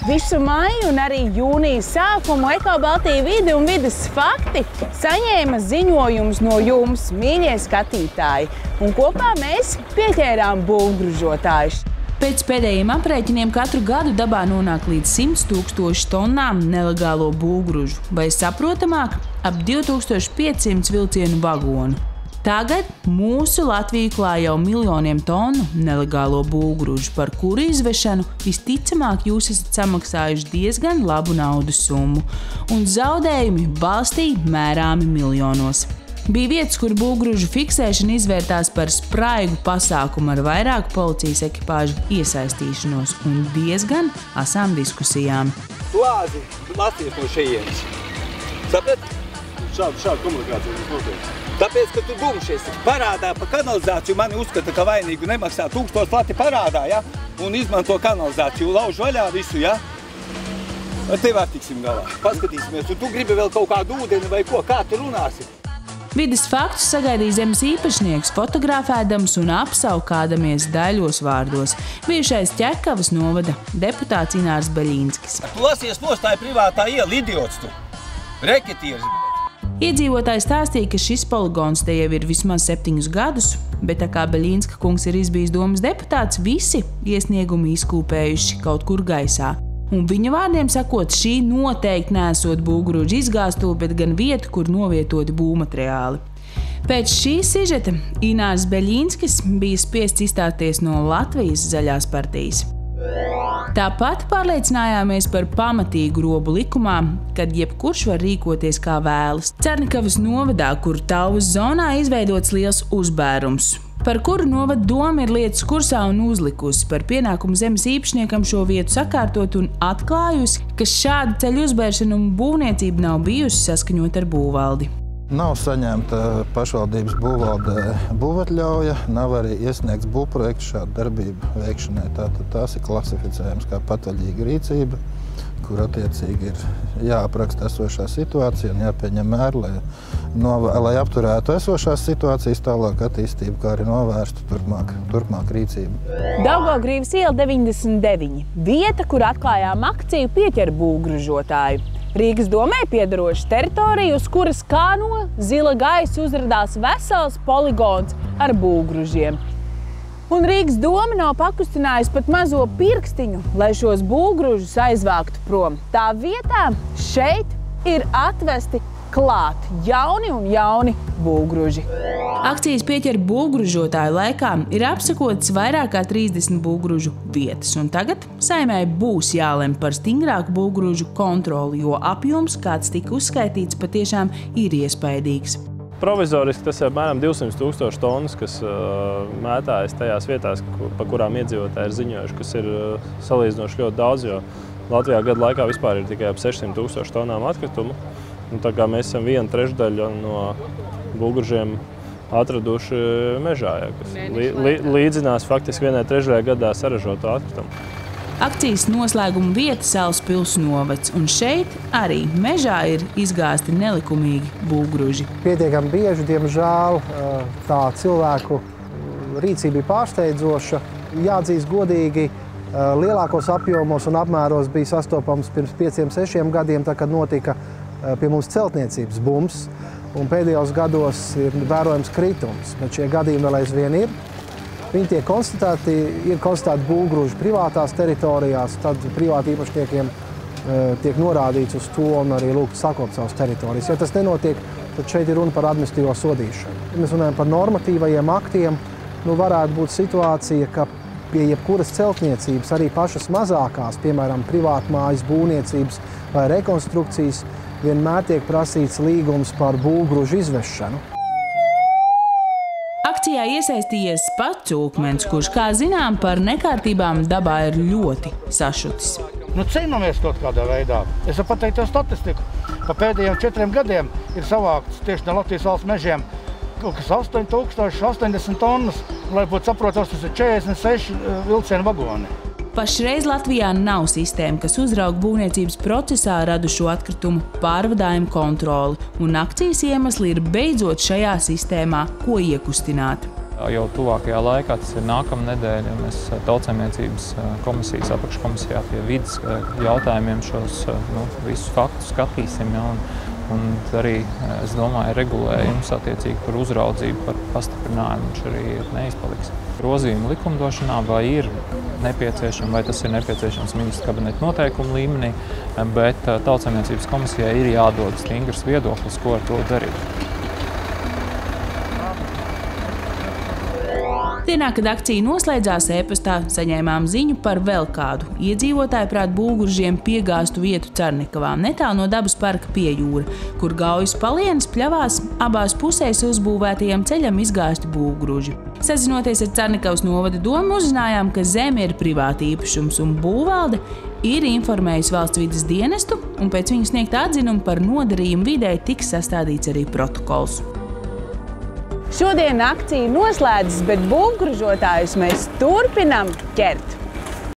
Visu maiju un arī jūnijas sākumu Eko-Baltija vide un vides fakti saņēma ziņojumus no jums, mīļie skatītāji, un kopā mēs pieķērām būvgružotājus. Pēc pēdējiem aprēķiniem katru gadu dabā nonāk līdz 100 000 tonnām nelegālo būvgružu, vai saprotamāk ap 2500 vilcienu vagonu. Tagad mūsu Latviju klāj jau miljoniem tonu nelegālo būvgružu, par kuru izvešanu visticamāk jūs esat samaksājuši diezgan labu naudas summu, un zaudējumi valstī mērāmi miljonos. Bija vietas, kur būvgružu fiksēšana izvērtās par spraigu pasākumu ar vairāku policijas ekipāžu iesaistīšanos un diezgan asām diskusijām. Tu āzi Latvijas no šejienes. Saprat? Šādu komunikāciju mums notiek. Tāpēc, ka tu bumšies parādā pa kanalizāciju, mani uzskata, ka vainīgu nemaksā 1000 lati parādā, ja? Un izmanto kanalizāciju, lauž vaļā visu, ja? Ar tevi attiksim galā. Paskatīsimies, un tu gribi vēl kaut kādu ūdeni vai ko, kā tu runāsi? Vides faktus sagaidīja zemes īpašnieks, fotografēdams un apsaukādamies daļos vārdos. Bijušais Ķekavas novada deputāts Inārs Beļīnskis. Tu lasies nostāja privātā iela, idiots tu. Reketieris. Iedzīvotāji stāstīja, ka šis poligons te jau ir vismaz 7 gadus, bet tā kā Beļīnska kungs ir izbijis domas deputāts, visi iesniegumi izkūpējuši kaut kur gaisā. Un viņa vārdiem sakot, šī noteikti neesot būvgružu izgāstuve, bet gan vieta, kur novietoti būvmateriāli. Pēc šī sižeta Inārs Beļīnskis bija spiests izstāties no Latvijas zaļās partijas. Tāpat pārliecinājāmies par pamatīgu robu likumā, kad jebkurš var rīkoties kā vēlas. Cernikavas novadā, kur Tauvas zonā izveidots liels uzbērums, par kuru novada doma ir lietas kursā un uzlikusi par pienākumu zemes īpašniekam šo vietu sakārtot un atklājusi, ka šāda ceļu uzbēršana un būvniecība nav bijusi saskaņot ar būvvaldi. Nav saņemta pašvaldības būvvaldē būvatļauja, nav arī iesniegts būvprojekts šādu darbību veikšanai. Tātad tās ir klasificējums kā patvaļīga rīcība, kur attiecīgi ir jāapraksta esošā situācija un jāpieņem mēri, lai apturētu esošās situācijas tālāk attīstību, kā arī novērstu turpmāk rīcību. Daugavgrīvas iela 99. Vieta, kur atklājām akciju Pieķer būvgružotāju. Rīgas domē piederoša teritorija, uz kuras kā no zila gaisa uzradās vesels poligons ar būvgružiem. Un Rīgas doma nav pakustinājusi pat mazo pirkstiņu, lai šos būvgružus aizvāktu prom. Tā vietā šeit ir atvesti klāt jauni un jauni būvgruži. Akcijas Pieķer būvgružotāju laikā ir apsakotas vairāk kā 30 būvgružu vietas, un tagad Saeimai būs jālem par stingrāku būvgružu kontroli, jo apjoms, kāds tika uzskaitīts, patiešām ir iespaidīgs. Provizoriski tas ir apmēram 200 000 tonnas, kas mētājas tajās vietās, pa kurām iedzīvotāji ir ziņojuši, kas ir salīdzinoši ļoti daudz, jo Latvijā gadu laikā vispār ir tikai ap 600 000 tonnām atkritumu. Un tā kā mēs esam 1/3 no būvgružiem atraduši mežā, kas līdzinās faktiski 1/3 gadā saražoto atkritumu. Akcijas noslēguma vieta Salas pils novads, un šeit arī mežā ir izgāsti nelikumīgi būvgruži. Pietiekami bieži, diemžēl, tā cilvēku rīcība ir pārsteidzoša. Jāatzīst godīgi, lielākos apjomos un apmēros bija sastopams pirms 5-6 gadiem, tā, kad notika pie mums celtniecības bums, un pēdējos gados ir vērojams kritums, bet šie gadījumi vēl aizvien ir. Viņi tiek konstatēti būvgruži privātās teritorijās, tad privāti īpašniekiem tiek norādīts uz to un arī lūgt sakopt savas teritorijas. Ja tas nenotiek, tad šeit ir runa par administratīvo sodīšanu. Ja mēs runājam par normatīvajiem aktiem, varētu būt situācija, ka pie jebkuras celtniecības, arī pašas mazākās, piemēram, privātmājas būvniecības vai rekonstrukcijas, vienmēr tiek prasīts līgums par būvgružu izvešanu. Akcijā iesaistījies pats cūkmens, kurš, kā zinām, par nekārtībām dabā ir ļoti sašutis. Cīnāmies kaut kādā veidā. Es varu pateikt to statistiku. Pa pēdējiem 4 gadiem ir savākts tieši no Latvijas valsts mežiem kaut kas 8080 tonnas, lai būtu saprotams, tas ir 46 vilcienu vagoni. Pašreiz Latvijā nav sistēma, kas uzrauga būvniecības procesā radušo atkritumu pārvadājumu kontroli, un akcijas iemesli ir beidzot šajā sistēmā ko iekustināt. Jau tuvākajā laikā, tas ir nākamā nedēļa, mēs Tautsaimniecības komisijas apakškomisijā pie vides jautājumiem šos visus faktus skatīsim. Ja, un arī, es domāju, regulējums attiecīgi par uzraudzību, par pastiprinājumu, viņš arī neizpaliks. Grozījumi likumdošanā vai ir nepieciešami, vai tas ir nepieciešams ministra kabineta noteikumu līmenī, bet Tautsaimniecības komisijai ir jādod stingrs viedoklis, ko ar to darīt. Dienā, kad akcija noslēdzās, e-pastā saņēmām ziņu par vēl kādu iedzīvotāju prāt būvgrūžiem piegāstu vietu Carnikavā, netālu no dabas parka pie jūra, kur Gaujas palienas pļavās abās pusēs uzbūvētajam ceļam izgāsti būvgrūži. Sazinoties ar Carnikavas novada domu, uzzinājām, ka zeme ir privāta īpašums un būvvalde ir informējusi valsts vides dienestu, un pēc viņu sniegta atzinuma par nodarījumu vidē tiks sastādīts arī protokols. Šodien akcija noslēdzas, bet būvgrūžotājus mēs turpinām ķert.